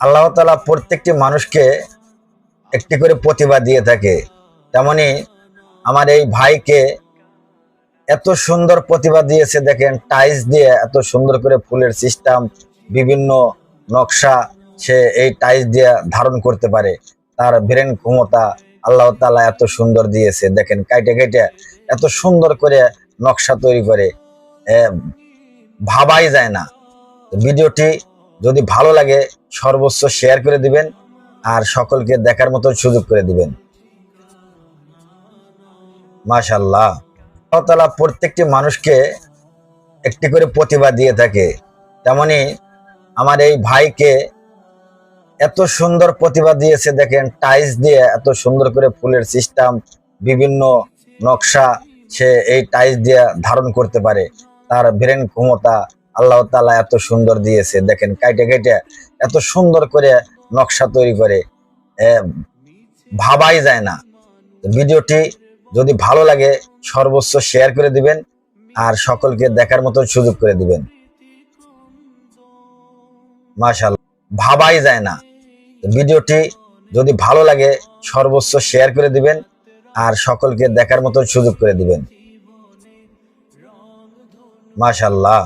আল্লাহ তাআলা প্রত্যেকটি মানুষকে একটি করে প্রতিভা দিয়ে থাকে। তেমনি আমার এই ভাইকে এত সুন্দর প্রতিভা দিয়েছে, দেখেন টাইলস দিয়ে এত সুন্দর করে ফুলের সিস্টেম, বিভিন্ন নকশা সে এই টাইলস দিয়ে ধারণ করতে পারে। তার ব্রেন ক্ষমতা আল্লাহ তাআলা এত সুন্দর দিয়েছে, দেখেন কাইটে কাইটে এত সুন্দর করে নকশা তৈরি করে, এ, ভাবাই যায় না। ভিডিওটি যদি ভালো লাগে সর্বোচ্চ শেয়ার করে দিবেন আর সকলকে দেখার মতো সুযোগ করে দিবেন। মাশাআল্লাহ, আল্লাহ তাআলা প্রত্যেকটি মানুষকে একটি করে প্রতিভা দিয়ে থাকে। তেমনি আমার এই ভাইকে এত সুন্দর প্রতিভা দিয়েছে, দেখেন টাইলস দিয়ে এত সুন্দর করে ফুলের সিস্টেম, বিভিন্ন নকশা সে এই টাইলস দিয়ে ধারণ করতে পারে। তার ব্রেন ক্ষমতা আল্লাহ তাআলা এত সুন্দর দিয়েছে, দেখেন কাইটে কাইটে এত সুন্দর করে নকশা তৈরি করে, এ, ভাবাই যায় না। ভিডিওটি যদি ভালো লাগে সর্বোচ্চ শেয়ার করে দিবেন আর সকলকে দেখার মতো সুযোগ করে দিবেন। মাশাআল্লাহ, ভাবাই যায় না। ভিডিওটি যদি ভালো লাগে সর্বোচ্চ শেয়ার করে দিবেন আর সকলকে দেখার মতো সুযোগ করে দিবেন। মাশাআল্লাহ।